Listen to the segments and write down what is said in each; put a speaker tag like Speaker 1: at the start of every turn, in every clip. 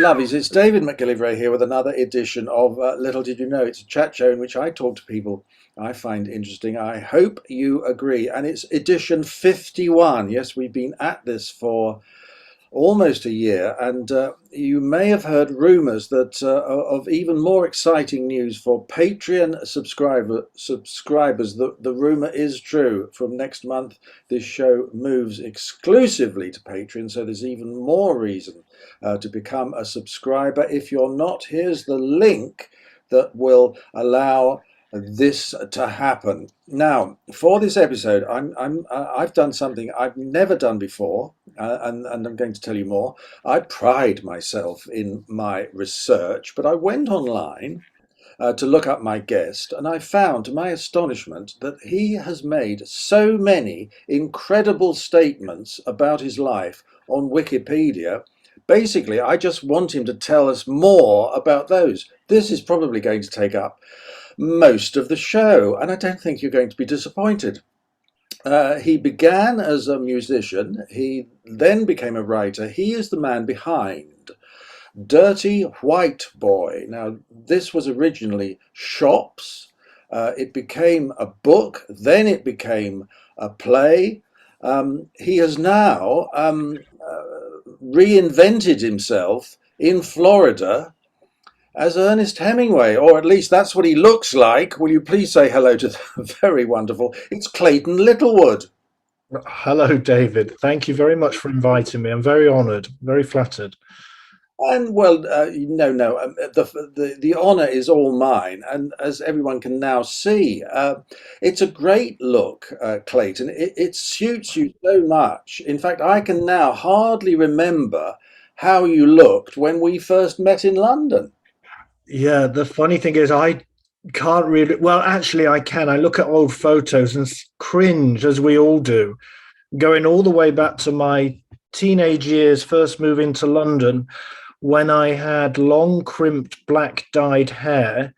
Speaker 1: Lovies, it's David McGillivray here with another edition of Little Did You Know. It's a chat show in which I talk to people I find interesting. I hope you agree. And it's edition 51. Yes, we've been at this for almost a year, and you may have heard rumours that of even more exciting news for Patreon subscribers. The rumour is true. From next month, this show moves exclusively to Patreon, so there's even more reason to become a subscriber. If you're not, here's the link that will allow this to happen. Now, for this episode, I've done something I've never done before, and I'm going to tell you more. I pride myself in my research, but I went online to look up my guest, and I found, to my astonishment, that he has made so many incredible statements about his life on Wikipedia. Basically, I just want him to tell us more about those. This is probably going to take up most of the show, and I don't think you're going to be disappointed. He began as a musician, he then became a writer. He is the man behind Dirty White Boy. Now, this was originally Shops, it became a book, then it became a play. He has now reinvented himself in Florida as Ernest Hemingway, or at least that's what he looks like. Will you please say hello to the very wonderful, it's Clayton Littlewood.
Speaker 2: Hello, David. Thank you very much for inviting me. I'm very honoured, very flattered.
Speaker 1: And well, the honour is all mine. And as everyone can now see, it's a great look, Clayton. It suits you so much. In fact, I can now hardly remember how you looked when we first met in London.
Speaker 2: Yeah, the funny thing is, I can't really. Well, actually, I can. I look at old photos and cringe, as we all do, going all the way back to my teenage years, first moving to London, when I had long, crimped, black dyed hair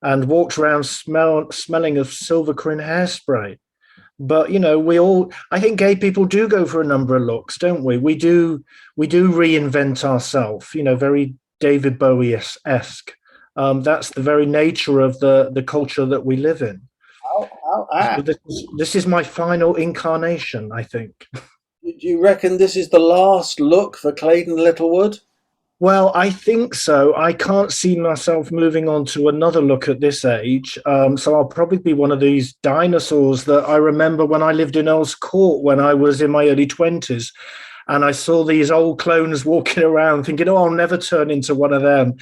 Speaker 2: and walked around smelling of Silvercrin hairspray. But I think gay people do go for a number of looks, don't we? We do reinvent ourselves, very David Bowie-esque. That's the very nature of the culture that we live in. So this is my final incarnation, I think.
Speaker 1: Do you reckon this is the last look for Clayton Littlewood?
Speaker 2: Well, I think so. I can't see myself moving on to another look at this age. So I'll probably be one of these dinosaurs that I remember when I lived in Earl's Court when I was in my early 20s. And I saw these old clones walking around thinking, oh, I'll never turn into one of them.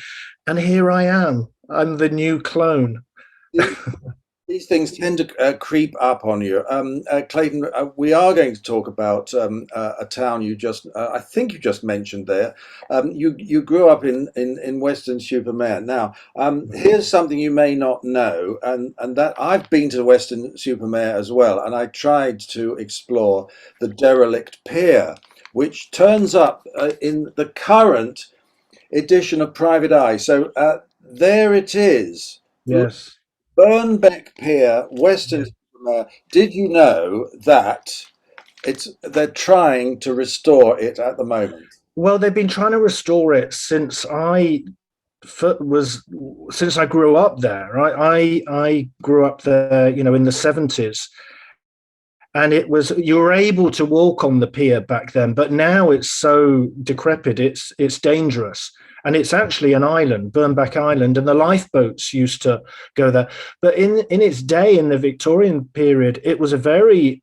Speaker 2: And here I am. I'm the new clone.
Speaker 1: These things tend to creep up on you. Clayton, we are going to talk about a town I think you just mentioned there. You grew up in Weston-super-Mare. Now, here's something you may not know, and that I've been to Weston-super-Mare as well, and I tried to explore the derelict pier, which turns up in the current edition of Private Eye. So there it is.
Speaker 2: Yes.
Speaker 1: Burnbeck Pier, Weston-super-Mare. Did you know that they're trying to restore it at the moment?
Speaker 2: Well, they've been trying to restore it since I grew up there. I grew up there, in the 70s. And you were able to walk on the pier back then, but now it's so decrepit, it's dangerous. And it's actually an island, Burnback Island, and the lifeboats used to go there. But in its day, in the Victorian period, it was a very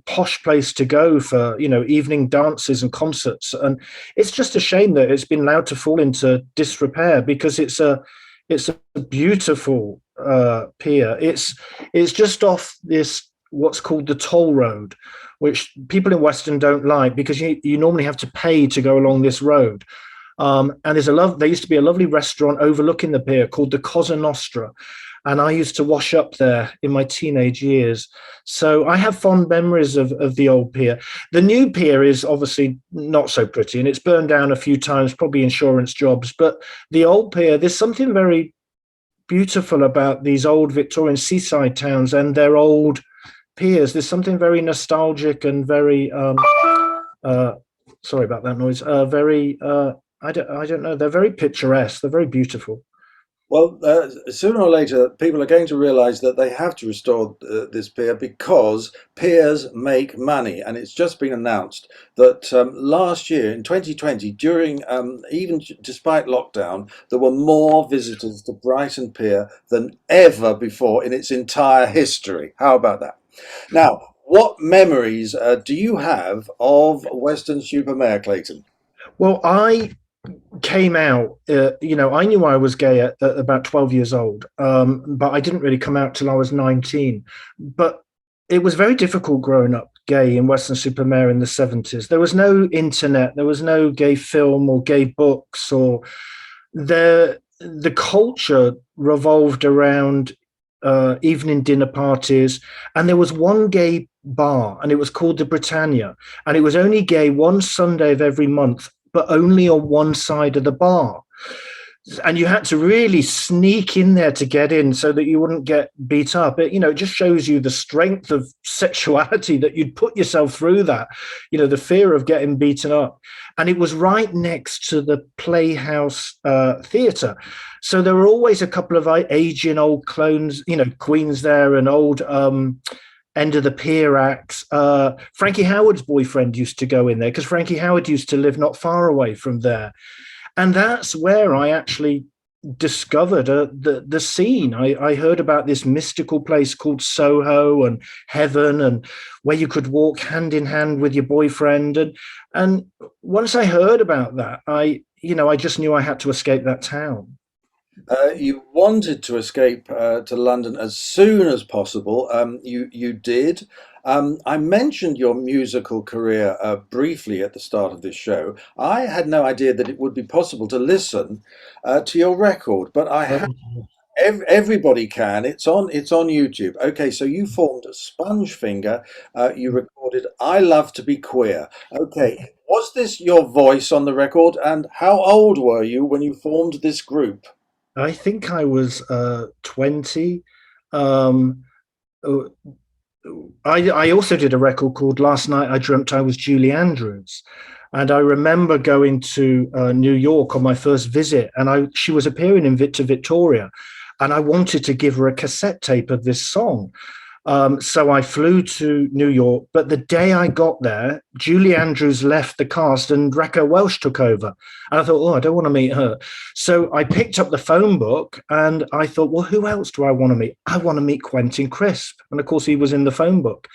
Speaker 2: posh place to go for, evening dances and concerts. And it's just a shame that it's been allowed to fall into disrepair, because it's a beautiful pier. It's just off this what's called the toll road, which people in Weston don't like, because you normally have to pay to go along this road. And there used to be a lovely restaurant overlooking the pier called the Cosa Nostra, and I used to wash up there in my teenage years. So I have fond memories of the old pier. The new pier is obviously not so pretty, and it's burned down a few times, probably insurance jobs. But the old pier, there's something very beautiful about these old Victorian seaside towns and their old piers. There's something very nostalgic and very sorry about that noise. Very I don't know. They're very picturesque. They're very beautiful.
Speaker 1: Well, sooner or later, people are going to realise that they have to restore this pier because piers make money. And it's just been announced that last year, in 2020, during despite lockdown, there were more visitors to Brighton Pier than ever before in its entire history. How about that? Now, what memories do you have of Weston-super-Mare, Clayton?
Speaker 2: Well, I came out, I knew I was gay at about 12 years old, but I didn't really come out till I was 19. But it was very difficult growing up gay in Weston-super-Mare in the 70s. There was no internet, there was no gay film or gay books, or the culture revolved around evening dinner parties, and there was one gay bar, and it was called the Britannia, and it was only gay one Sunday of every month, but only on one side of the bar. And you had to really sneak in there to get in so that you wouldn't get beat up. It just shows you the strength of sexuality that you'd put yourself through that, the fear of getting beaten up. And it was right next to the Playhouse Theatre. So there were always a couple of aging old clones, queens there, and old end of the pier acts. Frankie Howard's boyfriend used to go in there because Frankie Howard used to live not far away from there. And that's where I actually discovered the scene. I heard about this mystical place called Soho and Heaven, and where you could walk hand in hand with your boyfriend. And once I heard about that, I just knew I had to escape that town.
Speaker 1: You wanted to escape to London as soon as possible. You did. I mentioned your musical career briefly at the start of this show. I had no idea that it would be possible to listen to your record, but everybody can. It's on YouTube. Okay, so you formed Spongefinger. You recorded "I Love to Be Queer." Okay, was this your voice on the record? And how old were you when you formed this group?
Speaker 2: I think I was 20. Um, uh, I also did a record called Last Night I Dreamt I Was Julie Andrews. And I remember going to New York on my first visit, and she was appearing in Victoria, and I wanted to give her a cassette tape of this song. So I flew to New York, but the day I got there, Julie Andrews left the cast and Raquel Welch took over. And I thought, oh, I don't want to meet her. So I picked up the phone book and I thought, well, who else do I want to meet? I want to meet Quentin Crisp. And of course, he was in the phone book.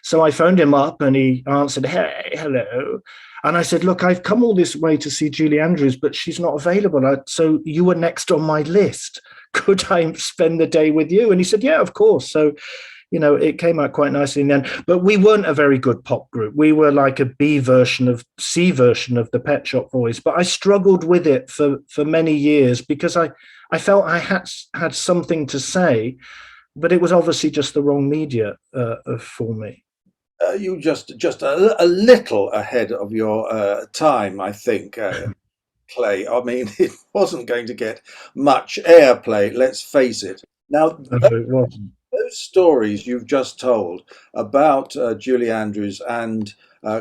Speaker 2: So I phoned him up and he answered, hey, hello. And I said, look, I've come all this way to see Julie Andrews, but she's not available. So you were next on my list. Could I spend the day with you? And he said, yeah, of course. So it came out quite nicely in the end. But we weren't a very good pop group. We were like a C version of the Pet Shop Boys. But I struggled with it for many years because I felt I had something to say, but it was obviously just the wrong media for me.
Speaker 1: You just a little ahead of your time, I think, Clay. I mean, it wasn't going to get much airplay, let's face it. Now,
Speaker 2: It wasn't.
Speaker 1: those stories you've just told about Julie Andrews and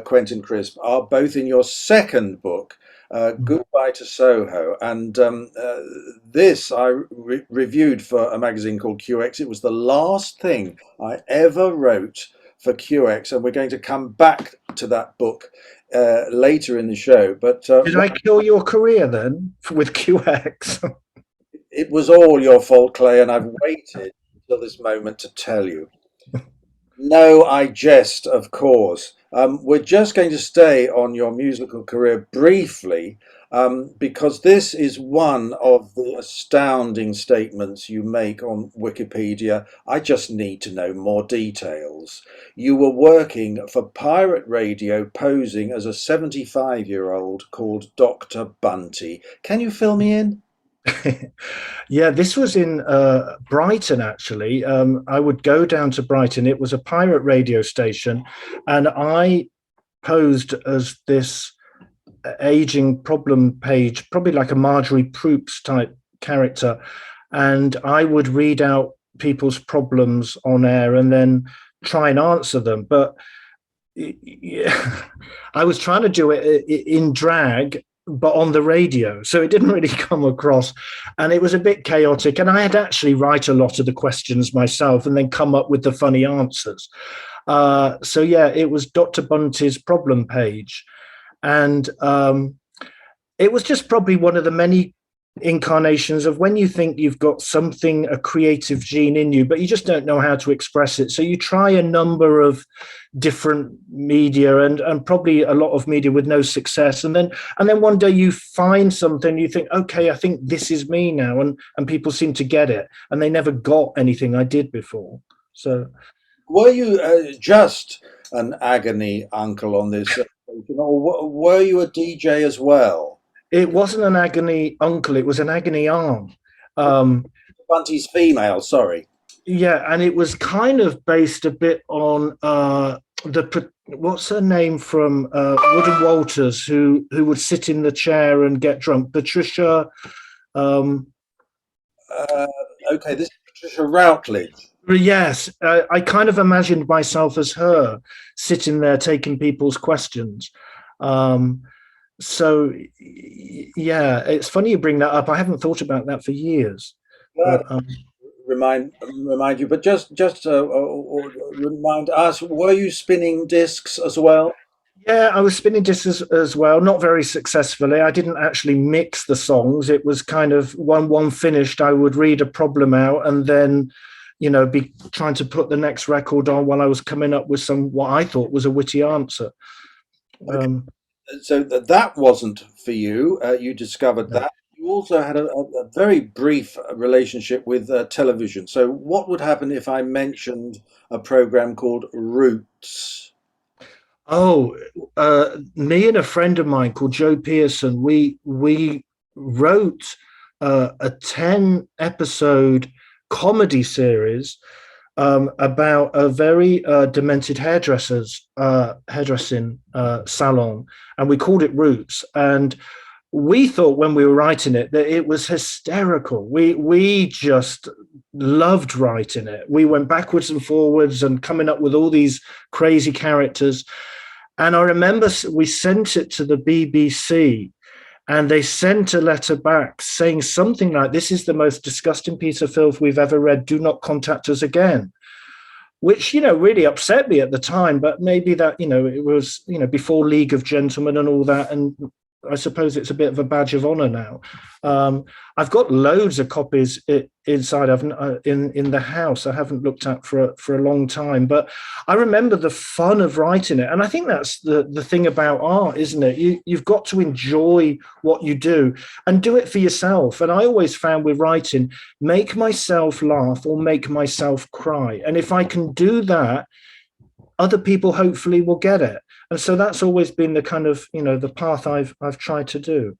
Speaker 1: Quentin Crisp are both in your second book, Goodbye to Soho. And this I reviewed for a magazine called QX. It was the last thing I ever wrote for QX, and we're going to come back to that book later in the show. But
Speaker 2: Did I kill your career then with QX?
Speaker 1: it was all your fault, Clay, and I've waited until this moment to tell you. No, I jest, of course. We're just going to stay on your musical career briefly because this is one of the astounding statements you make on Wikipedia. I just need to know more details. You were working for pirate radio posing as a 75-year-old called Dr. Bunty. Can you fill me in?
Speaker 2: Yeah, this was in Brighton, actually. I would go down to Brighton. It was a pirate radio station, and I posed as this aging problem page, probably like a Marjorie Proops type character, and I would read out people's problems on air and then try and answer them. But yeah, I was trying to do it in drag, but on the radio. So it didn't really come across. And it was a bit chaotic. And I had actually write a lot of the questions myself and then come up with the funny answers. So yeah, it was Dr. Bunty's problem page. And it was just probably one of the many incarnations of when you think you've got something, a creative gene in you, but you just don't know how to express it. So you try a number of different media and probably a lot of media with no success. And then one day you find something, you think, okay, I think this is me now. And people seem to get it. And they never got anything I did before. So
Speaker 1: Were you just an agony uncle on this, or were you a DJ as well?
Speaker 2: it wasn't an agony uncle, it was an agony arm. Um,
Speaker 1: Bunty's female, sorry.
Speaker 2: Yeah, and it was kind of based a bit on what's her name from Wood and Walters, who would sit in the chair and get drunk. Patricia. Um,
Speaker 1: Uh, okay, this is Patricia Routledge.
Speaker 2: yes, I kind of imagined myself as her sitting there taking people's questions. Um, so yeah, it's funny you bring that up. I haven't thought about that for years.
Speaker 1: Uh,
Speaker 2: But
Speaker 1: remind you, but just or remind us, were you spinning discs as well?
Speaker 2: yeah, I was spinning discs as well, not very successfully. I didn't actually mix the songs. It was kind of one finished, I would read a problem out and then, be trying to put the next record on while I was coming up with some what I thought was a witty answer.
Speaker 1: Okay,
Speaker 2: Um,
Speaker 1: so that wasn't for you. You discovered
Speaker 2: no.
Speaker 1: that. You also had a very brief relationship with television. So, what would happen if I mentioned a program called Roots?
Speaker 2: Oh, me and a friend of mine called Joe Pearson, we wrote a 10 episode comedy series about a very demented hairdressing salon, and we called it Roots. And we thought when we were writing it that it was hysterical. We just loved writing it. We went backwards and forwards and coming up with all these crazy characters. And I remember we sent it to the BBC and they sent a letter back saying something like, "This is the most disgusting piece of filth we've ever read. Do not contact us again." Which, really upset me at the time. But maybe that, it was, before League of Gentlemen and all that. And I suppose it's a bit of a badge of honor now. I've got loads of copies inside in the house. I haven't looked at for a long time, but I remember the fun of writing it. And I think that's the thing about art, isn't it? You've got to enjoy what you do and do it for yourself. And I always found with writing, make myself laugh or make myself cry. And if I can do that, other people hopefully will get it. And so that's always been the kind of, the path I've tried to do.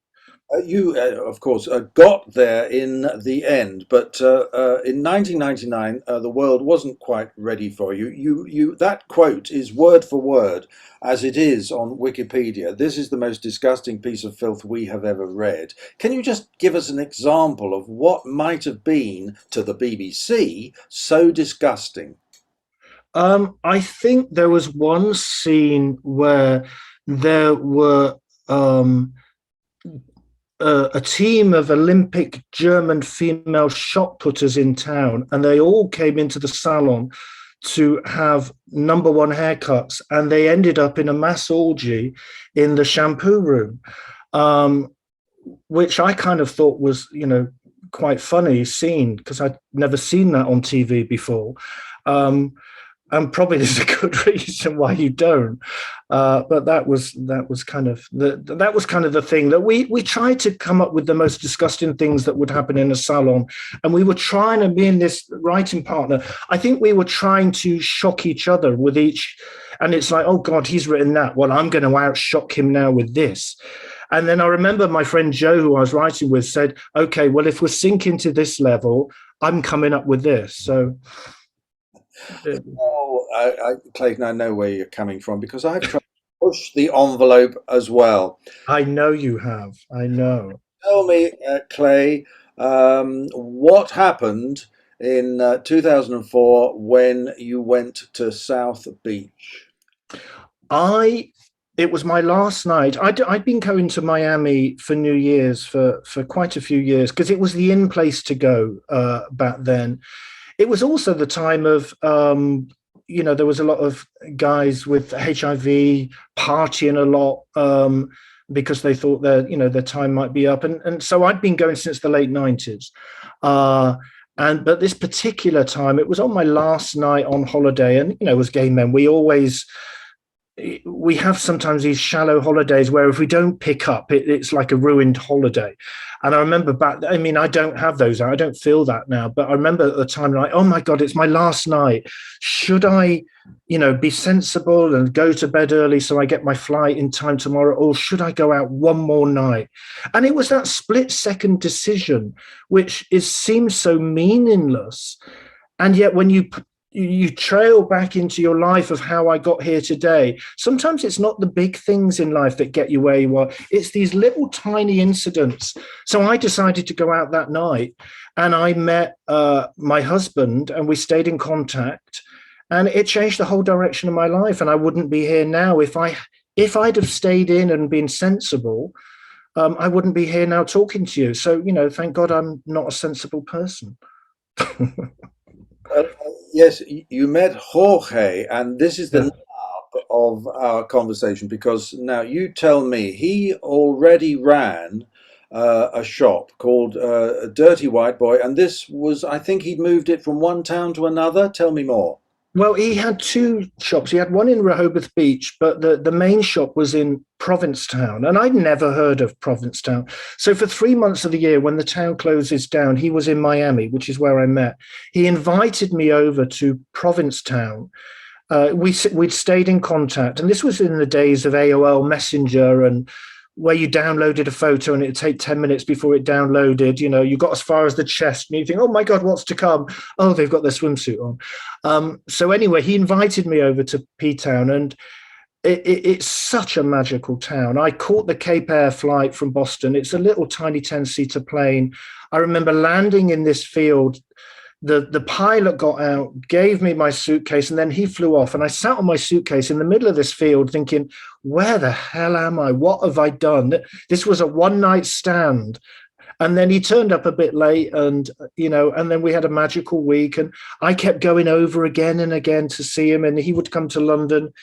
Speaker 1: You, of course, got there in the end, but in 1999, the world wasn't quite ready for you. That quote is word for word, as it is on Wikipedia. This is the most disgusting piece of filth we have ever read. Can you just give us an example of what might have been to the BBC so disgusting?
Speaker 2: I think there was one scene where there were a team of Olympic German female shot putters in town, and they all came into the salon to have number one haircuts, and they ended up in a mass orgy in the shampoo room, which I kind of thought was, quite funny scene because I'd never seen that on TV before. And probably there's a good reason why you don't. But that was kind of the thing that we tried to come up with the most disgusting things that would happen in a salon, and we were trying to be in this writing partner. I think we were trying to shock each other with each, and it's like, oh God, he's written that. Well, I'm going to outshock him now with this. And then I remember my friend Joe, who I was writing with, said, "Okay, well, if we're sinking to this level, I'm coming up with this." So.
Speaker 1: Oh, Clayton, I know where you're coming from because I've tried to push the envelope as well.
Speaker 2: I know you have. I know.
Speaker 1: Tell me, Clay, what happened in 2004 when you went to South Beach?
Speaker 2: I It was my last night. I'd been going to Miami for New Year's for quite a few years because it was the in place to go back then. It was also the time of, there was a lot of guys with HIV partying a lot because they thought their time might be up. And so I'd been going since the late 90s. But this particular time, it was on my last night on holiday. And, as gay men, we have sometimes these shallow holidays where if we don't pick up, it's like a ruined holiday. And I remember I don't have those. I don't feel that now. But I remember at the time, like, oh my God, it's my last night. Should I, be sensible and go to bed early so I get my flight in time tomorrow? Or should I go out one more night? And it was that split second decision, which seems so meaningless. And yet when you trail back into your life of how I got here today. Sometimes it's not the big things in life that get you where you are. It's these little tiny incidents. So I decided to go out that night and I met my husband and we stayed in contact and it changed the whole direction of my life. And I wouldn't be here now if I'd have stayed in and been sensible. I wouldn't be here now talking to you. So, thank God I'm not a sensible person.
Speaker 1: Uh, yes, you met Jorge, and this is the
Speaker 2: Yeah.
Speaker 1: nub of our conversation because now you tell me he already ran a shop called Dirty White Boy, and this was, I think he'd moved it from one town to another. Tell me more.
Speaker 2: Well, he had two shops. He had one in Rehoboth Beach, but the main shop was in Provincetown. And I'd never heard of Provincetown. So for 3 months of the year, when the town closes down, he was in Miami, which is where I met. He invited me over to Provincetown. We'd stayed in contact. And this was in the days of AOL Messenger and where you downloaded a photo and it'd take 10 minutes before it downloaded. You got as far as the chest and you think, oh my God, what's to come? Oh, they've got their swimsuit on. So anyway, he invited me over to P-Town and it's such a magical town. I caught the Cape Air flight from Boston. It's a little tiny 10-seater plane. I remember landing in this field. The pilot got out, gave me my suitcase, and then he flew off. And I sat on my suitcase in the middle of this field thinking, where the hell am I? What have I done? This was a one-night stand. And then he turned up a bit late and then we had a magical week. And I kept going over again and again to see him. And he would come to London.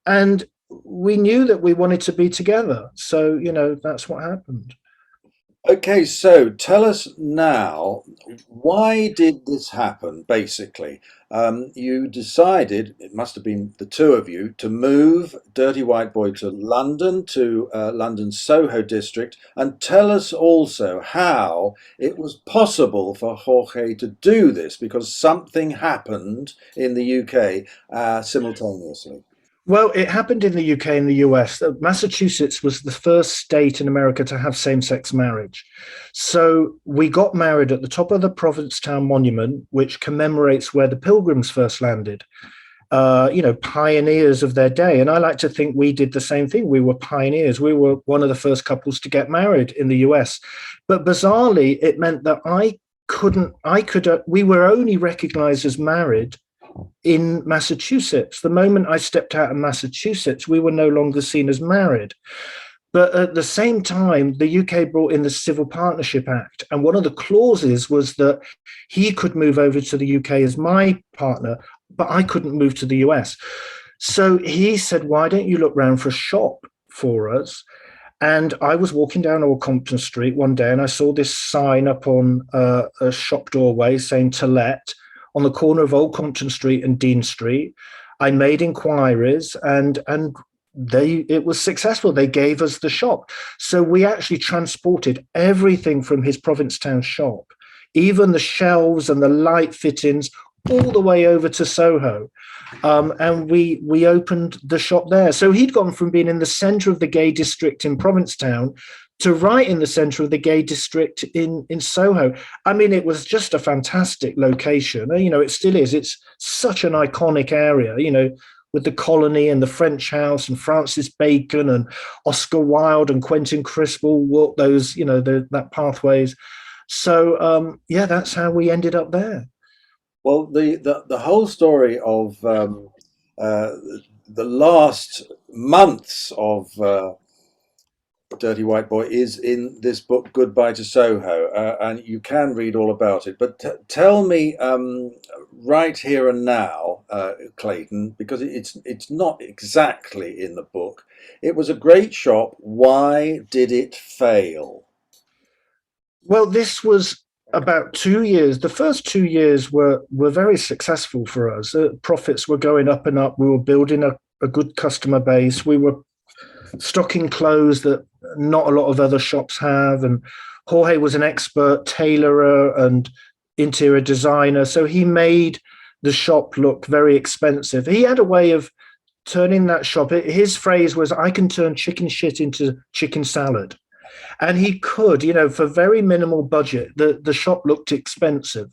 Speaker 2: And we knew that we wanted to be together. So, that's what happened.
Speaker 1: Okay, so tell us now, why did this happen, basically? You decided, it must have been the two of you, to move Dirty White Boy to London, to London's Soho district, and tell us also how it was possible for Jorge to do this, because something happened in the UK simultaneously.
Speaker 2: Well, it happened in the UK and the US. Massachusetts was the first state in America to have same sex marriage. So we got married at the top of the Provincetown Monument, which commemorates where the Pilgrims first landed, pioneers of their day. And I like to think we did the same thing. We were pioneers. We were one of the first couples to get married in the US. But bizarrely, it meant that we were only recognized as married in Massachusetts. The moment I stepped out of Massachusetts, we were no longer seen as married. But at the same time, the UK brought in the Civil Partnership Act. And one of the clauses was that he could move over to the UK as my partner, but I couldn't move to the US. So he said, why don't you look around for a shop for us? And I was walking down Old Compton Street one day and I saw this sign up on a shop doorway saying to let, on the corner of Old Compton Street and Dean Street. I made inquiries and it was successful. They gave us the shop. So we actually transported everything from his Provincetown shop, even the shelves and the light fittings, all the way over to Soho. And we opened the shop there. So he'd gone from being in the center of the gay district in Provincetown to right in the center of the gay district in Soho. I mean, it was just a fantastic location. It still is. It's such an iconic area, with the Colony and the French House and Francis Bacon and Oscar Wilde and Quentin Crisp all walked those, that pathways. So, that's how we ended up there.
Speaker 1: Well, the whole story of the last months of Dirty White Boy is in this book, Goodbye to Soho, and you can read all about it. But tell me right here and now, Clayton, because it's not exactly in the book. It was a great shop. Why did it fail?
Speaker 2: Well, this was about 2 years. The first 2 years were very successful for us. Profits were going up and up. We were building a good customer base. We were stocking clothes that not a lot of other shops have. And Jorge was an expert tailorer and interior designer. So he made the shop look very expensive. He had a way of turning that shop. His phrase was, I can turn chicken shit into chicken salad. And he could, for very minimal budget, the shop looked expensive.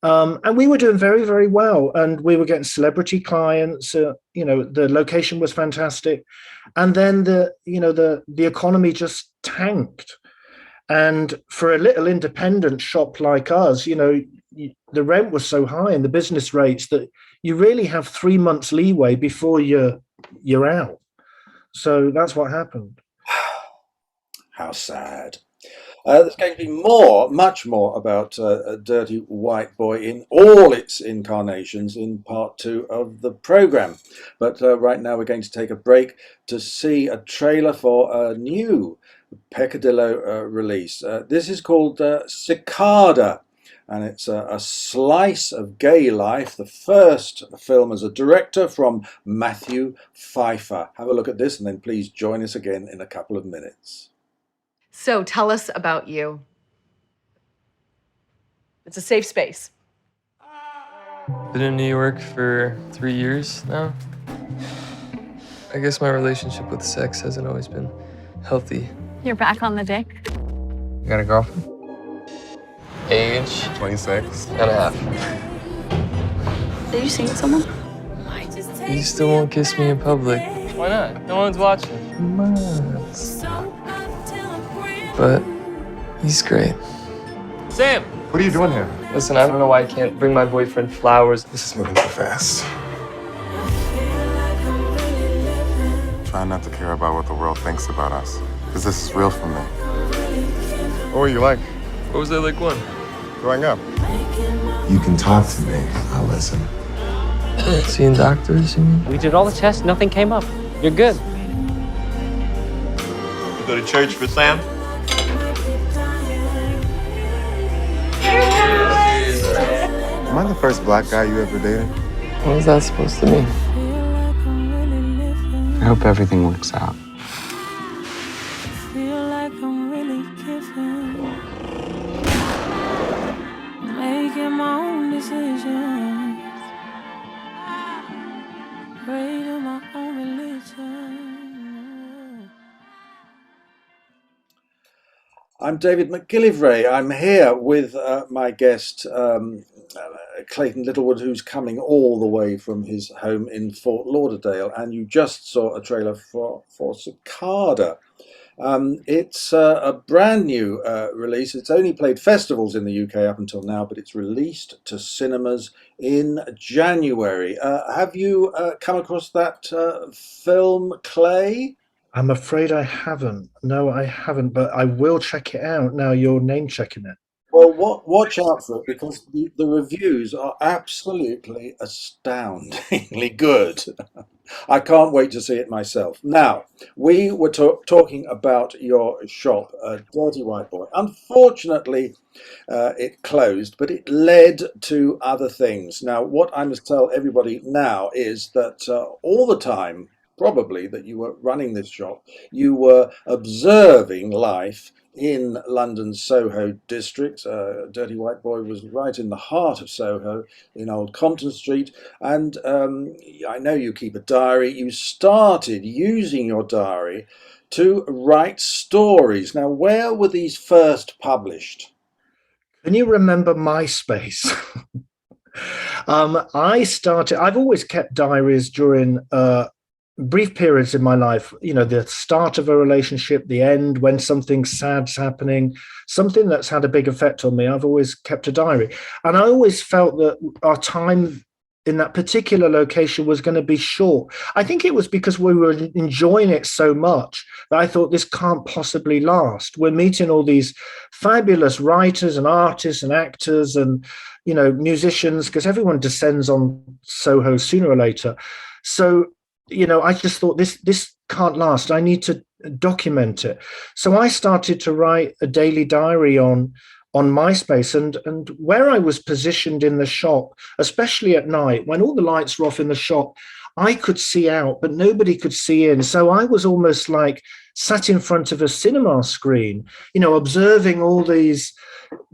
Speaker 2: And we were doing very, very well. And we were getting celebrity clients. The location was fantastic. And then the economy just tanked. And for a little independent shop like us, the rent was so high and the business rates that you really have 3 months leeway before you're out. So that's what happened.
Speaker 1: How sad. There's going to be much more about Dirty White Boy in all its incarnations in part 2 of the programme. But right now we're going to take a break to see a trailer for a new Peccadillo release. This is called Cicada, and it's a slice of gay life, the first film as a director from Matthew Pfeiffer. Have a look at this and then please join us again in a couple of minutes.
Speaker 3: So tell us about you. It's a safe space.
Speaker 4: Been in New York for 3 years now. I guess my relationship with sex hasn't always been healthy.
Speaker 5: You're back on the dick?
Speaker 4: You got a girlfriend? Age?
Speaker 6: 26
Speaker 4: and a half.
Speaker 5: Are you seeing someone?
Speaker 4: You still won't kiss me in public. Why not? No one's watching. But he's great. Sam!
Speaker 6: What are you doing here?
Speaker 4: Listen, I don't know why I can't bring my boyfriend flowers.
Speaker 6: This is moving too fast. Try not to care about what the world thinks about us, because this is real for me. What were you like?
Speaker 4: What was I like one?
Speaker 6: Growing up? You can talk to me. I'll listen.
Speaker 4: Seeing doctors, you mean?
Speaker 7: We did all the tests, nothing came up. You're good.
Speaker 8: You go to church for Sam?
Speaker 6: Am I the first black guy you ever dated?
Speaker 4: What was that supposed to mean?
Speaker 9: I hope everything works out.
Speaker 1: I'm David McGillivray. I'm here with my guest, Clayton Littlewood, who's coming all the way from his home in Fort Lauderdale. And you just saw a trailer for Cicada. It's a brand new release. It's only played festivals in the UK up until now, but it's released to cinemas in January. Have you come across that film, Clay?
Speaker 2: I'm afraid I haven't. No, I haven't, but I will check it out now you're name checking it.
Speaker 1: Well, watch out for it, because the reviews are absolutely astoundingly good. I can't wait to see it myself. Now, we were talking about your shop, Dirty White Boy. Unfortunately, it closed, but it led to other things. Now, what I must tell everybody now is that all the time, probably, that you were running this shop, you were observing life in London's Soho district. Dirty White Boy was right in the heart of Soho in Old Compton Street. And I know you keep a diary. You started using your diary to write stories. Now, where were these first published?
Speaker 2: Can you remember MySpace? I've always kept diaries during brief periods in my life, the start of a relationship, the end, when something sad's happening, something that's had a big effect on me. I've always kept a diary. And I always felt that our time in that particular location was going to be short. I think it was because we were enjoying it so much that I thought this can't possibly last. We're meeting all these fabulous writers and artists and actors and, musicians, because everyone descends on Soho sooner or later. So, I just thought this can't last. I need to document it. So I started to write a daily diary on MySpace, and where I was positioned in the shop, especially at night when all the lights were off in the shop, I could see out, but nobody could see in. So I was almost like sat in front of a cinema screen, observing all these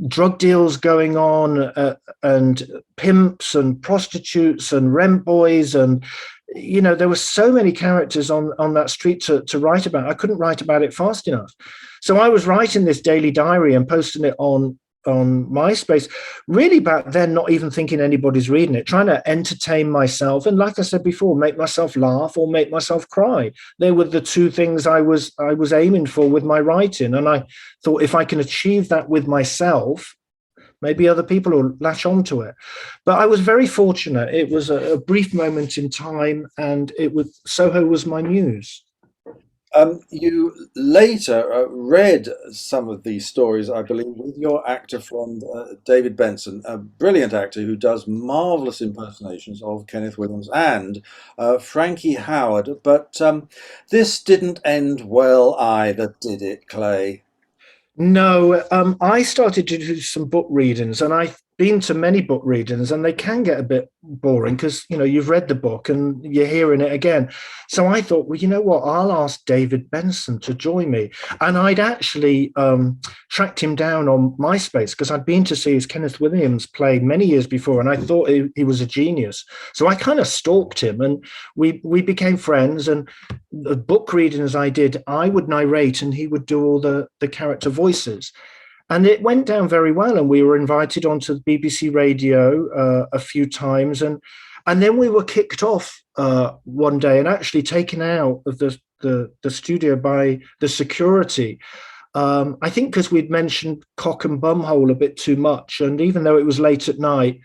Speaker 2: drug deals going on, and pimps and prostitutes and rent boys, and there were so many characters on that street to write about. I couldn't write about it fast enough. So I was writing this daily diary and posting it on MySpace, really back then, not even thinking anybody's reading it, trying to entertain myself. And like I said before, make myself laugh or make myself cry. They were the two things I was aiming for with my writing. And I thought, if I can achieve that with myself, maybe other people will latch onto it. But I was very fortunate. It was a brief moment in time, and Soho was my muse.
Speaker 1: You later read some of these stories, I believe, with your actor friend David Benson, a brilliant actor who does marvelous impersonations of Kenneth Williams and Frankie Howard. But this didn't end well either, did it, Clay?
Speaker 2: No, I started to do some book readings, and I've been to many book readings, and they can get a bit boring because, you've read the book and you're hearing it again. So I thought, well, you know what, I'll ask David Benson to join me. And I'd actually tracked him down on MySpace because I'd been to see his Kenneth Williams play many years before, and I thought he was a genius. So I kind of stalked him, and we became friends. And the book readings I did, I would narrate and he would do all the character voices. And it went down very well, and we were invited onto the BBC Radio a few times, and then we were kicked off one day and actually taken out of the studio by the security. I think because we'd mentioned cock and bumhole a bit too much, and even though it was late at night,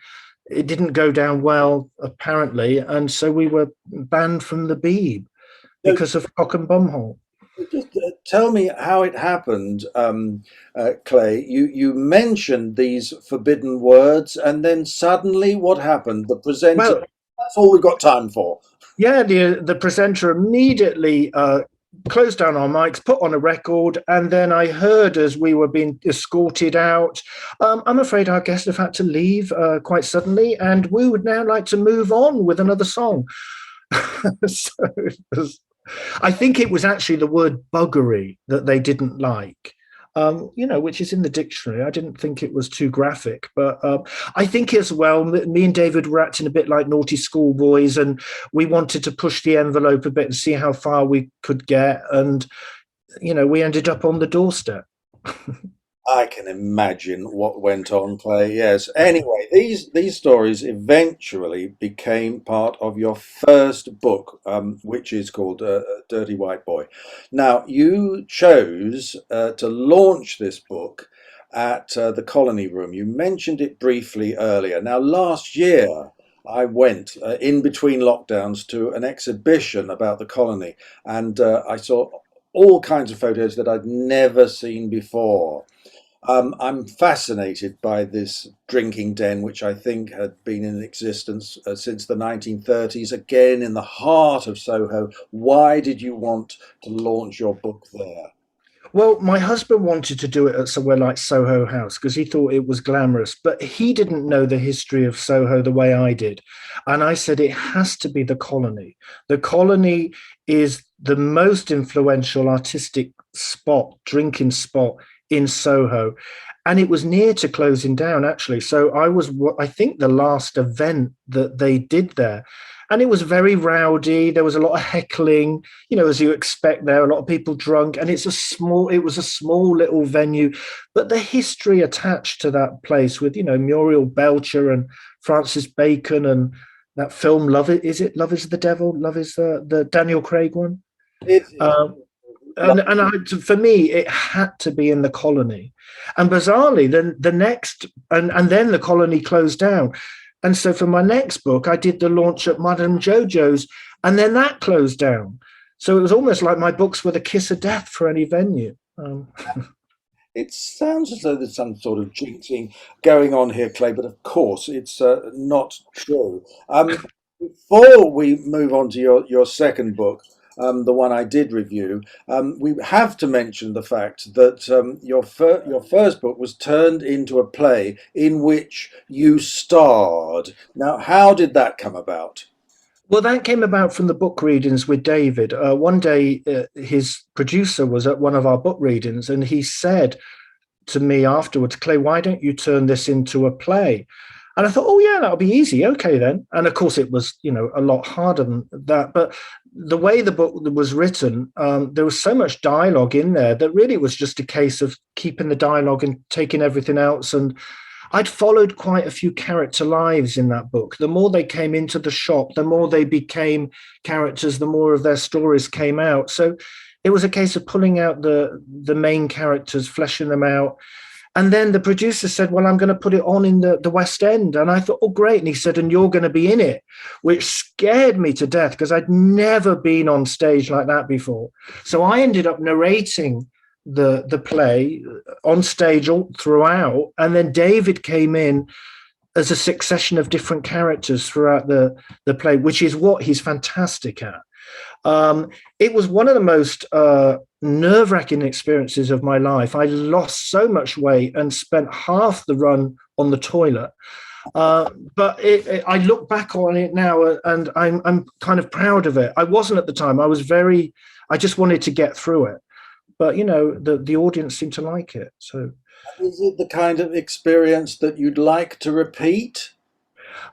Speaker 2: it didn't go down well apparently, and so we were banned from the Beeb because of cock and bumhole.
Speaker 1: Just tell me how it happened, Clay. You mentioned these forbidden words, and then suddenly what happened? The presenter,
Speaker 2: Well,
Speaker 1: that's all we've got time for.
Speaker 2: Yeah, the presenter immediately closed down our mics, put on a record, and then I heard as we were being escorted out, I'm afraid our guests have had to leave quite suddenly, and we would now like to move on with another song. So I think it was actually the word buggery that they didn't like, which is in the dictionary. I didn't think it was too graphic, but I think as well, me and David were acting a bit like naughty schoolboys, and we wanted to push the envelope a bit and see how far we could get. And, we ended up on the doorstep.
Speaker 1: I can imagine what went on, Clay. Yes. Anyway, these stories eventually became part of your first book, which is called Dirty White Boy. Now, you chose to launch this book at the Colony Room. You mentioned it briefly earlier. Now, last year, I went in between lockdowns to an exhibition about the colony, and I saw all kinds of photos that I'd never seen before. I'm fascinated by this drinking den, which I think had been in existence since the 1930s, again in the heart of Soho. Why did you want to launch your book there?
Speaker 2: Well, my husband wanted to do it at somewhere like Soho House because he thought it was glamorous, but he didn't know the history of Soho the way I did. And I said, it has to be the Colony. The Colony is the most influential artistic spot, drinking spot in Soho, and it was near to closing down actually. So I think the last event that they did there, and it was very rowdy. There was a lot of heckling, as you expect there, a lot of people drunk, and it was a small little venue, but the history attached to that place with Muriel Belcher and Francis Bacon and that film Love Is the Devil? Love is the Daniel Craig one. For me, it had to be in the Colony. And bizarrely, then the next, and then the Colony closed down. And so for my next book, I did the launch at Madame Jojo's, and then that closed down. So it was almost like my books were the kiss of death for any venue.
Speaker 1: It sounds as though there's some sort of jinxing going on here, Clay, but of course it's not true. Before we move on to your second book, the one I did review, we have to mention the fact that your first book was turned into a play in which you starred. Now, how did that come about?
Speaker 2: Well, that came about from the book readings with David. One day, his producer was at one of our book readings, and he said to me afterwards, Clay, why don't you turn this into a play? And I thought, oh, yeah, that'll be easy. Okay, then. And of course, it was, a lot harder than that. But the way the book was written, there was so much dialogue in there that really it was just a case of keeping the dialogue and taking everything else. And I'd followed quite a few character lives in that book. The more they came into the shop, the more they became characters, the more of their stories came out. So it was a case of pulling out the main characters, fleshing them out. And then the producer said, well, I'm going to put it on in the West End. And I thought, oh, great. And he said, and you're going to be in it, which scared me to death because I'd never been on stage like that before. So I ended up narrating the play on stage all throughout, and then David came in as a succession of different characters throughout the play, which is what he's fantastic at. It was one of the most nerve-wracking experiences of my life. I lost so much weight and spent half the run on the toilet. But I look back on it now and I'm kind of proud of it. I wasn't at the time. I just wanted to get through it. But, the audience seemed to like it. So,
Speaker 1: is it the kind of experience that you'd like to repeat?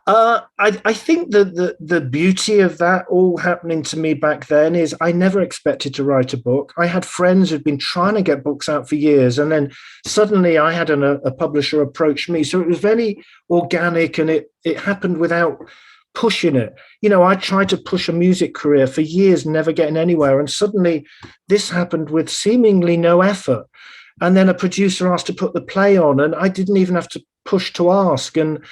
Speaker 2: I think the beauty of that all happening to me back then is I never expected to write a book. I had friends who'd been trying to get books out for years, and then suddenly I had a publisher approach me. So it was very organic, and it happened without pushing it. I tried to push a music career for years, never getting anywhere. And suddenly this happened with seemingly no effort. And then a producer asked to put the play on, and I didn't even have to push to ask. And,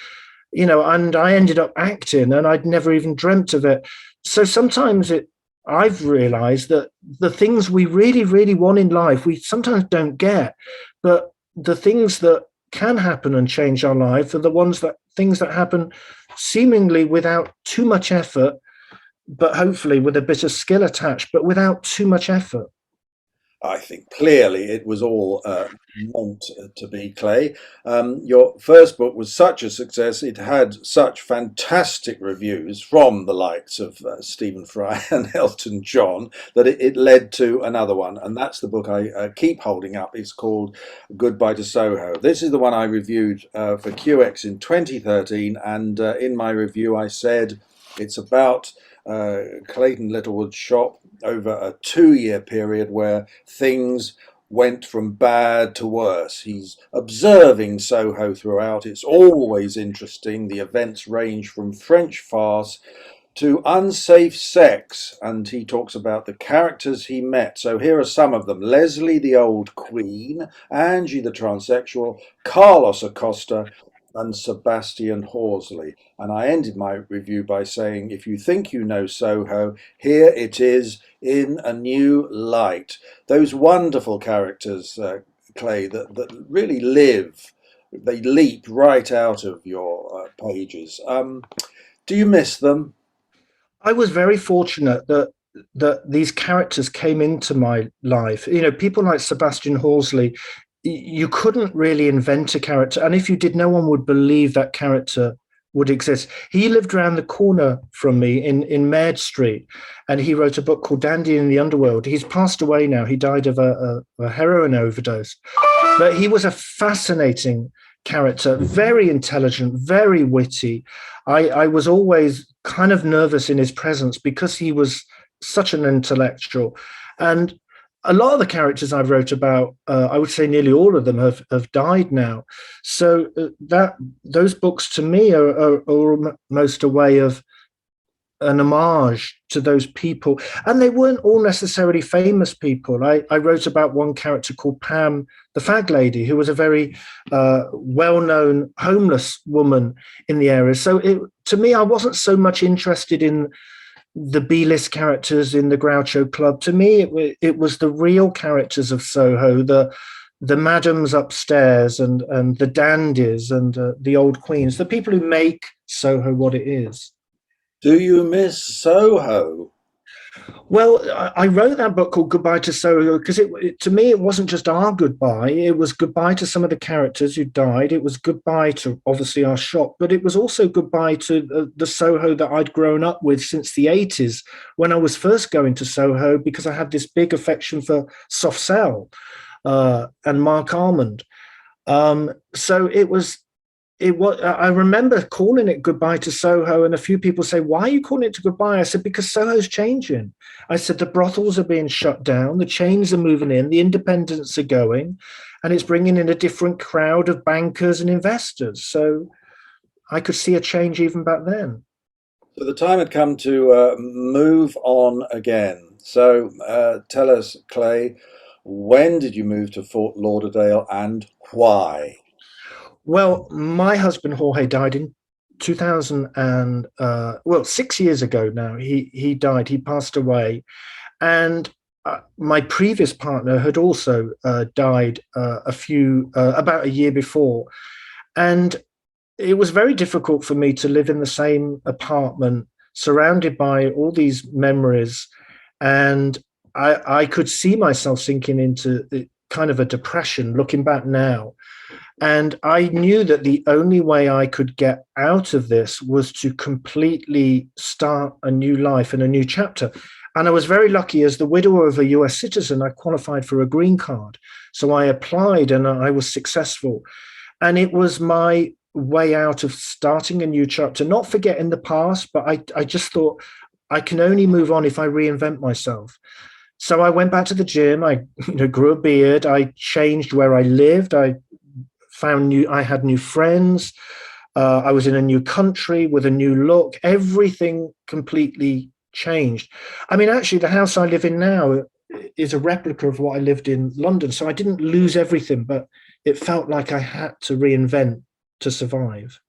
Speaker 2: and I ended up acting, and I'd never even dreamt of it. So sometimes I've realized that the things we really, really want in life, we sometimes don't get, but the things that can happen and change our life are things that happen seemingly without too much effort, but hopefully with a bit of skill attached, but without too much effort.
Speaker 1: I think clearly it was all meant to be, Clay. Your first book was such a success. It had such fantastic reviews from the likes of Stephen Fry and Elton John that it led to another one. And that's the book I keep holding up. It's called Goodbye to Soho. This is the one I reviewed for QX in 2013. And in my review, I said it's about Clayton Littlewood's shop over a 2-year period where things went from bad to worse. He's observing Soho throughout. It's always interesting. The events range from French farce to unsafe sex, and he talks about the characters he met. So here are some of them: Leslie, the old queen; Angie, the transsexual; Carlos Acosta; and Sebastian Horsley. And I ended my review by saying, if you think you know Soho, here it is in a new light. Those wonderful characters, Clay, that really live, they leap right out of your pages. Do you miss them?
Speaker 2: I was very fortunate that these characters came into my life. People like Sebastian Horsley, you couldn't really invent a character, and if you did, no one would believe that character would exist. He lived around the corner from me in Mare Street, and he wrote a book called Dandy in the Underworld. He's passed away now. He died of a heroin overdose, but he was a fascinating character, very intelligent, very witty. I was always kind of nervous in his presence because he was such an intellectual. And a lot of the characters I wrote about, I would say nearly all of them have died now. So those books to me are almost a way of an homage to those people. And they weren't all necessarily famous people. I wrote about one character called Pam, the fag lady, who was a very well-known homeless woman in the area. So to me, I wasn't so much interested in the B-list characters in the Groucho Club. To me, it was the real characters of Soho, the madams upstairs and the dandies and the old queens, the people who make Soho what it is.
Speaker 1: Do you miss Soho?
Speaker 2: Well, I wrote that book called Goodbye to Soho because to me, it wasn't just our goodbye. It was goodbye to some of the characters who died. It was goodbye to, obviously, our shop, but it was also goodbye to the Soho that I'd grown up with since the 80s when I was first going to Soho, because I had this big affection for Soft Cell and Mark Almond. So it was, I remember calling it Goodbye to Soho, and a few people say, why are you calling it to goodbye? I said, because Soho's changing. I said, the brothels are being shut down, the chains are moving in, the independents are going, and it's bringing in a different crowd of bankers and investors. So I could see a change even back then.
Speaker 1: So the time had come to move on again. So tell us, Clay, when did you move to Fort Lauderdale and why?
Speaker 2: Well, my husband Jorge died in 2000 and 6 years ago now. He died. He passed away, and my previous partner had also died about a year before, and it was very difficult for me to live in the same apartment, surrounded by all these memories, and I could see myself sinking into kind of a depression looking back now. And I knew that the only way I could get out of this was to completely start a new life and a new chapter. And I was very lucky, as the widower of a US citizen, I qualified for a green card. So I applied and I was successful. And it was my way out of starting a new chapter, not forgetting the past, but I just thought I can only move on if I reinvent myself. So I went back to the gym, I grew a beard, I changed where I lived, I had new friends. I was in a new country with a new look. Everything completely changed. I mean, actually, the house I live in now is a replica of what I lived in London. So I didn't lose everything, but it felt like I had to reinvent to survive.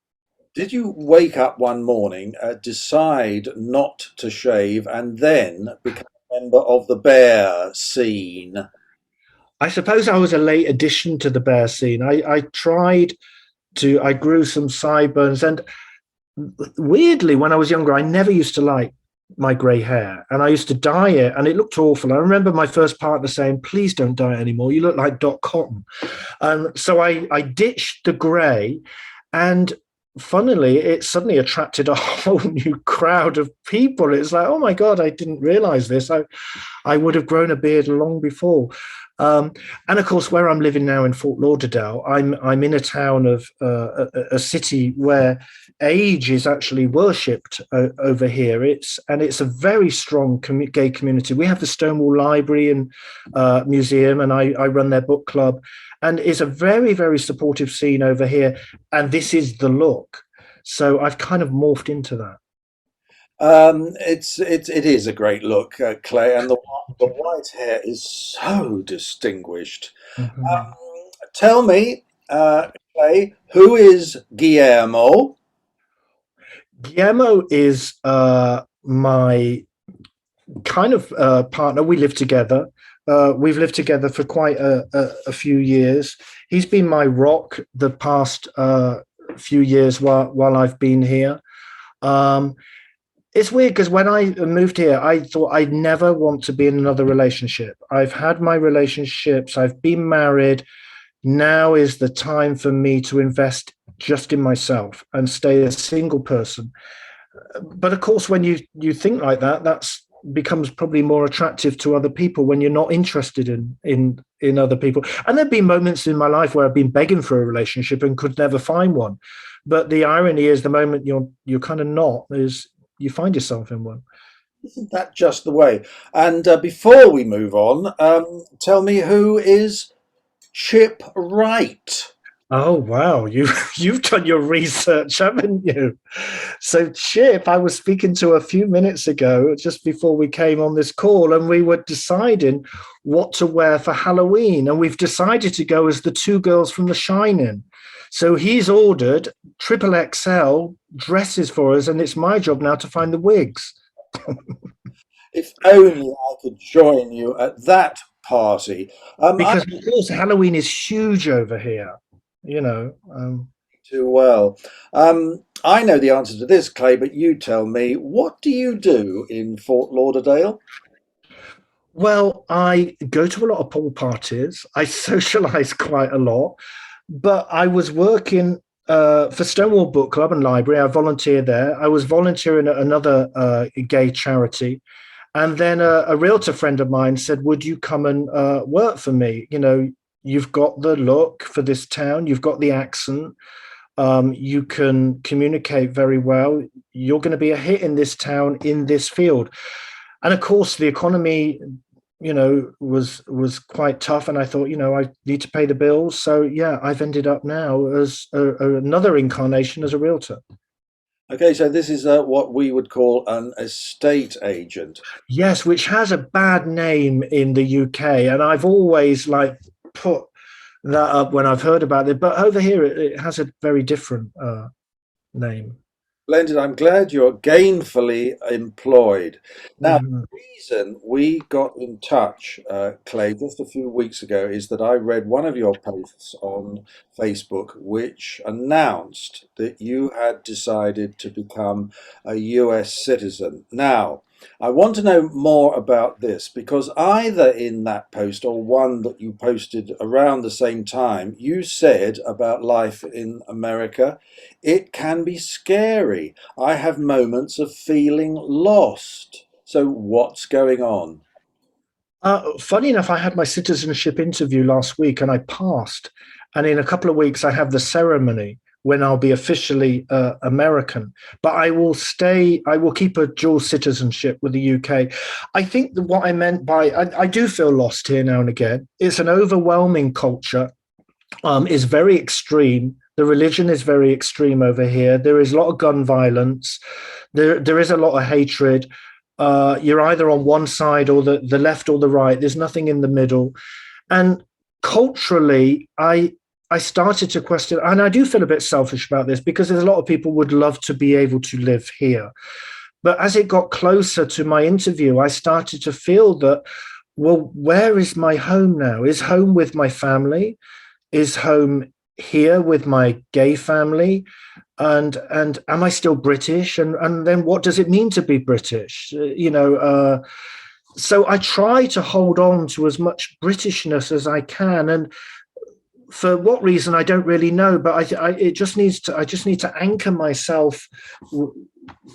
Speaker 1: Did you wake up one morning, decide not to shave, and then become a member of the bear scene?
Speaker 2: I suppose I was a late addition to the bear scene. I grew some sideburns, and weirdly, when I was younger, I never used to like my grey hair, and I used to dye it, and it looked awful. I remember my first partner saying, please don't dye it anymore. You look like Dot Cotton. So I ditched the grey, and funnily, it suddenly attracted a whole new crowd of people. It's like, oh my God, I didn't realize this. I would have grown a beard long before. And of course, where I'm living now in Fort Lauderdale, I'm in a town of a city where age is actually worshipped over here. It's a very strong gay community. We have the Stonewall Library and Museum, and I run their book club, and it's a very, very supportive scene over here. And this is the look. So I've kind of morphed into that.
Speaker 1: It is a great look, Clay, and the white hair is so distinguished.
Speaker 2: Mm-hmm.
Speaker 1: Tell me, Clay, who is Guillermo?
Speaker 2: Guillermo is my kind of partner. We live together. We've lived together for quite a few years. He's been my rock the past few years while I've been here. It's weird because when I moved here, I thought I'd never want to be in another relationship. I've had my relationships. I've been married. Now is the time for me to invest just in myself and stay a single person. But of course, when you think like that, that's becomes probably more attractive to other people when you're not interested in other people. And there've been moments in my life where I've been begging for a relationship and could never find one. But the irony is, the moment you're kind of not, is you find yourself in one.
Speaker 1: Isn't that just the way? And before we move on, tell me, who is Chip Wright?
Speaker 2: Oh wow, you've done your research, haven't you? So Chip, I was speaking to a few minutes ago, just before we came on this call, and we were deciding what to wear for Halloween, and we've decided to go as the two girls from The Shining. So he's ordered triple XL dresses for us, and it's my job now to find the wigs.
Speaker 1: If only I could join you at that party.
Speaker 2: Because of course Halloween is huge over here, you know.
Speaker 1: Too well. I know the answer to this, Clay, but you tell me, what do you do in Fort Lauderdale?
Speaker 2: Well, I go to a lot of pool parties. I socialize quite a lot, but I was working for Stonewall Book Club and Library. I volunteered there. I was volunteering at another gay charity. And then a realtor friend of mine said, would you come and work for me? You know, you've got the look for this town. You've got the accent. You can communicate very well. You're going to be a hit in this town, in this field. And of course, the economy, you know, was quite tough. And I thought, you know, I need to pay the bills. So, yeah, I've ended up now as another incarnation as a realtor.
Speaker 1: Okay, so this is what we would call an estate agent.
Speaker 2: Yes, which has a bad name in the UK. And I've always put that up when I've heard about it. But over here, it has a very different name.
Speaker 1: Splendid. I'm glad you're gainfully employed. Now, the reason we got in touch, Clay, just a few weeks ago is that I read one of your posts on Facebook which announced that you had decided to become a US citizen. Now, I want to know more about this because either in that post or one that you posted around the same time, you said about life in America, it can be scary. I have moments of feeling lost. So what's going on?
Speaker 2: Funny enough, I had my citizenship interview last week and I passed. And in a couple of weeks, I have the ceremony when I'll be officially American. But I will keep a dual citizenship with the UK. I think that what I meant by, I do feel lost here now and again. It's an overwhelming culture. Is very extreme. The religion is very extreme over here. There is a lot of gun violence. There is a lot of hatred. You're either on one side or the left or the right. There's nothing in the middle. And culturally, I started to question, and I do feel a bit selfish about this because there's a lot of people would love to be able to live here. But as it got closer to my interview, I started to feel that, well, where is my home now? Is home with my family? Is home here with my gay family? And am I still British? And then what does it mean to be British? So I try to hold on to as much Britishness as I can. And for what reason, I don't really know, but I just need to anchor myself.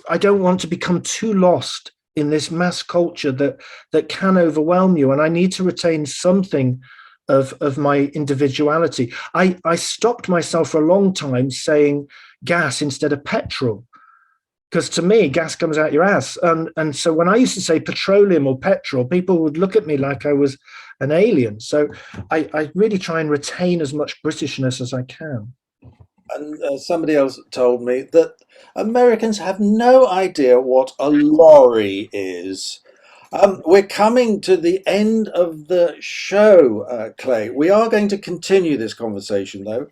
Speaker 2: I don't want to become too lost in this mass culture that can overwhelm you. And I need to retain something of my individuality. I stopped myself for a long time saying gas instead of petrol, because to me, gas comes out your ass. And so when I used to say petroleum or petrol, people would look at me like I was an alien. So I really try and retain as much Britishness as I can.
Speaker 1: And somebody else told me that Americans have no idea what a lorry is. We're coming to the end of the show, Clay. We are going to continue this conversation, though.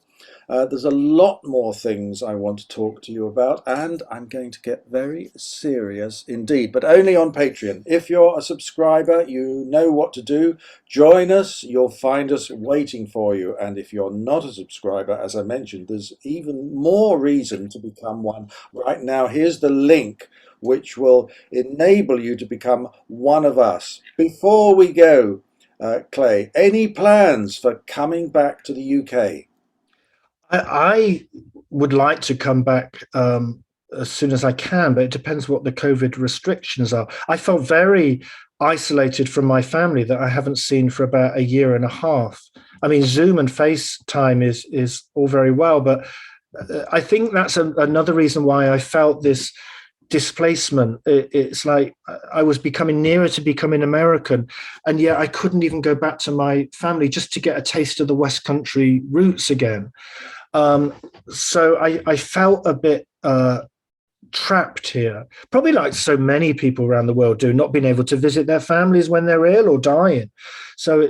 Speaker 1: There's a lot more things I want to talk to you about, and I'm going to get very serious indeed, but only on Patreon. If you're a subscriber, you know what to do. Join us. You'll find us waiting for you. And if you're not a subscriber, as I mentioned, there's even more reason to become one right now. Here's the link which will enable you to become one of us. Before we go, Clay, any plans for coming back to the UK?
Speaker 2: I would like to come back as soon as I can, but it depends what the COVID restrictions are. I felt very isolated from my family that I haven't seen for about a year and a half. I mean, Zoom and FaceTime is all very well, but I think that's another reason why I felt this displacement. It's like I was becoming nearer to becoming American, and yet I couldn't even go back to my family just to get a taste of the West Country roots again. So I felt a bit trapped here, probably like so many people around the world do, not being able to visit their families when they're ill or dying. So,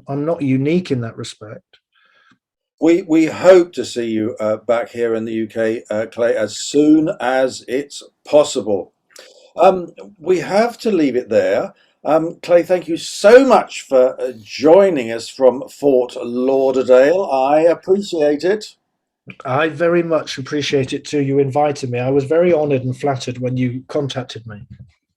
Speaker 2: I'm not unique in that respect.
Speaker 1: We hope to see you back here in the UK, Clay, as soon as it's possible. We have to leave it there. Clay, thank you so much for joining us from Fort Lauderdale. I appreciate it.
Speaker 2: I very much appreciate it too. You invited me. I was very honored and flattered when you contacted me.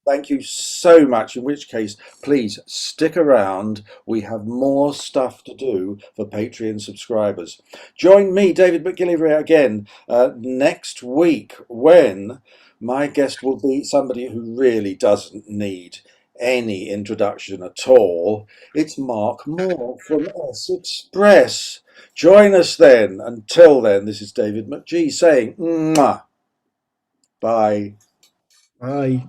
Speaker 1: Thank you so much. In which case, please stick around. We have more stuff to do for Patreon subscribers. Join me, David McGillivray, again next week when my guest will be somebody who really doesn't need any introduction at all. It's Mark Moore from S Express. Join us then. Until then, this is David McGee saying, mwah. Bye.
Speaker 2: Bye.